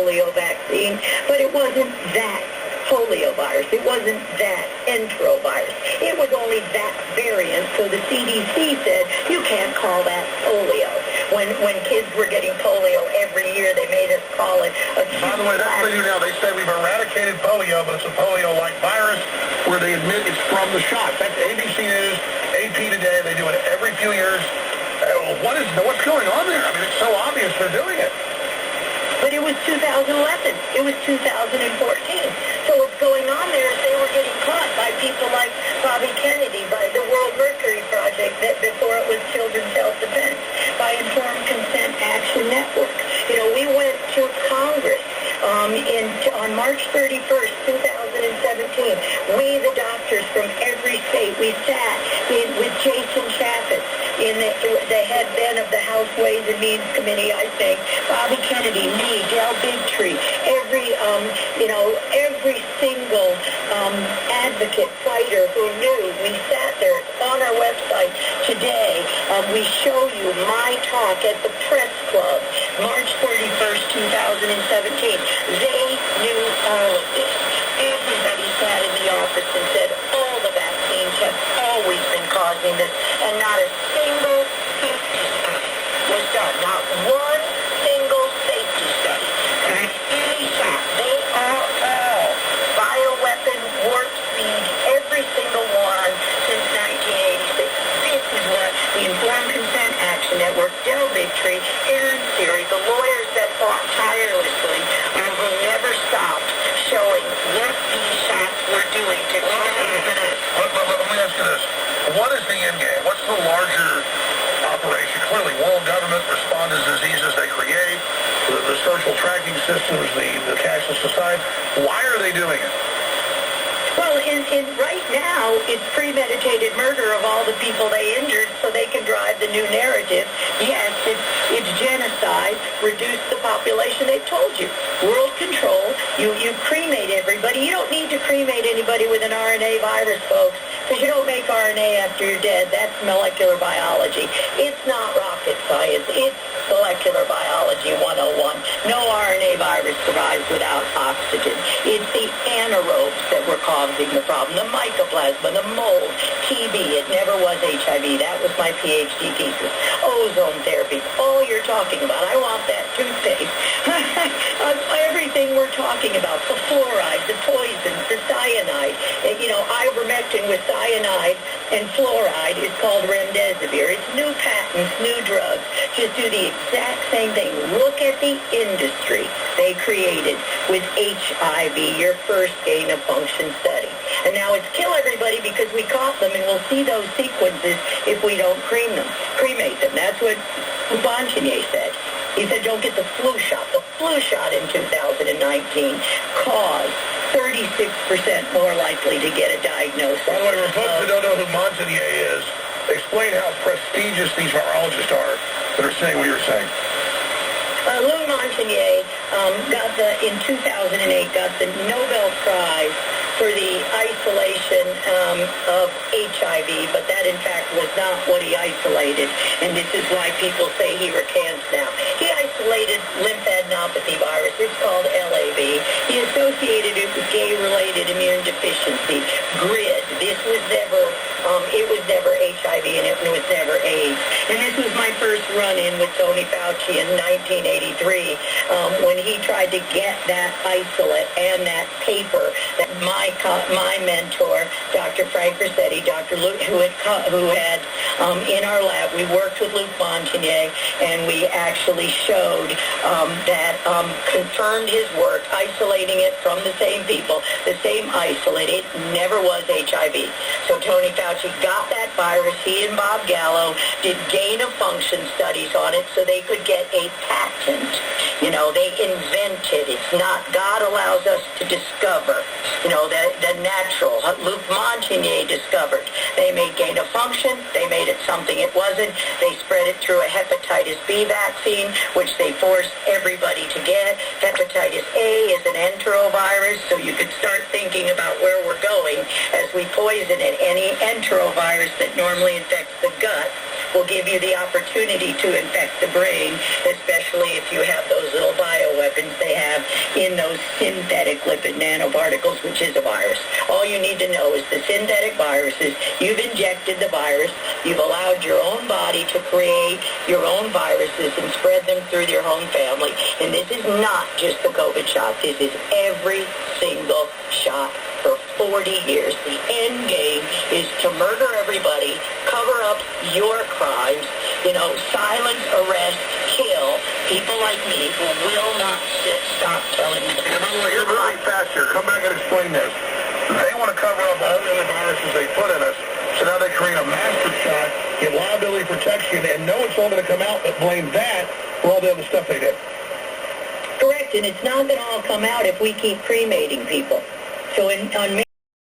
polio vaccine, but it wasn't that polio virus. It wasn't that enterovirus. It was only that variant, so the CDC said you can't call that polio. When kids were getting polio every year, they made us call it a... By the way, that's what they do now. They say we've eradicated polio, but it's a polio-like virus where they admit it's from the shots. That's ABC News, AP Today. They do it every few years. What's going on there? I mean, it's so obvious they're doing it. But it was 2011. It was 2014. So what's going on there is they were getting caught by people like Bobby Kennedy, by the World Mercury Project, that before it was Children's Health Defense, by Informed Consent Action Network. You know, we went to Congress on March 31st, 2017. We, the doctors from every state, we sat with Jason Chaffetz, the head then of the House Ways and Means Committee, I think, Bobby Kennedy, me, Del Bigtree, every single advocate, fighter who knew. We sat there on our website today. We show you my talk at the Press Club, March 31st, 2017. They knew all of this. Everybody sat in the office and said, all the vaccines have always been causing this, and not a single safety study was done. Not one single safety study. And any shot, they are all bioweapon, warp speed, every single one since 1986. This is what the Informed Consent Action Network, Del Bigtree, Aaron Seary, the lawyers that fought tirelessly and who never stopped showing what these shots were doing to children. Let me ask you this. What is the end game? What's the larger operation? Clearly, world government respond to diseases they create, the social tracking systems, the cashless society. Why are they doing it? Well, right now, it's premeditated murder of all the people they injured so they can drive the new narrative. Yes, it's genocide, reduce the population. They've told you. World control, you cremate everybody. You don't need to cremate anybody with an RNA virus, folks, because you don't make RNA after you're dead. That's molecular biology. It's not rocket science. It's molecular biology 101. No RNA virus survives without oxygen. It's the anaerobes that were causing the problem, the mycoplasma, the mold, TB. It never was HIV. That was my PhD thesis. Ozone therapy, all you're talking about. I want that toothpaste. Everything we're talking about, the fluoride, the poisons, the cyanide. Ivermectin with cyanide and fluoride is called remdesivir. It's new patents, new drugs. Just do the exact same thing. Look at the industry they created with HIV, your first gain-of-function study. And now it's kill everybody because we caught them, and we'll see those sequences if we don't cremate them. That's what Montagnier said. He said, don't get the flu shot. The flu shot in 2019 caused 36% more likely to get a diagnosis. By the way, for folks who don't know who Montagnier is, explain how prestigious these virologists are that are saying what you're saying. Lou Montagnier in 2008 got the Nobel Prize for the isolation of HIV, but that in fact was not what he isolated, and this is why people say he recants now. He isolated lymphadenopathy virus. It's called LAV. He associated it with gay-related immune deficiency, GRID. This was never, it was never HIV, and it was never AIDS. And this was my first run-in with Tony Fauci in 1983 when he tried to get that isolate and that paper that my mentor, Dr. Frank Rossetti, Dr. Luke, who had in our lab, we worked with Luc Montagnier, and we actually showed that confirmed his work, isolating it from the same people, the same isolate. It never was HIV. So Tony Fauci got that virus. He and Bob Gallo did gain-of-function studies on it so they could get a patent. They invented. It's not, God allows us to discover, the natural. Luc Montagnier discovered. They made gain-of-function. They made it something it wasn't. They spread it through a hepatitis B vaccine, which they forced everybody to get. Hepatitis A is an enterovirus, so you could start thinking about where we're going as we poison it. Any enterovirus that normally infects the gut will give you the opportunity to infect the brain, especially if you have those little bioweapons they have in those synthetic lipid nanoparticles, which is a virus. All you need to know is the synthetic viruses, you've injected the virus, you've allowed your own body to create your own viruses and spread them through your whole family. And this is not just the COVID shot. This is every single shot for 40 years. The end game is to murder everybody, cover up your crimes, silence, arrest, kill people like me who will not stop telling you. You're really fast here. Come back and explain this. They want to cover up all the other viruses they put in us, so now they create a master shot, get liability protection, and know it's all going to come out, but blame that for all the other stuff they did. Correct, and it's not going to all come out if we keep cremating people. So on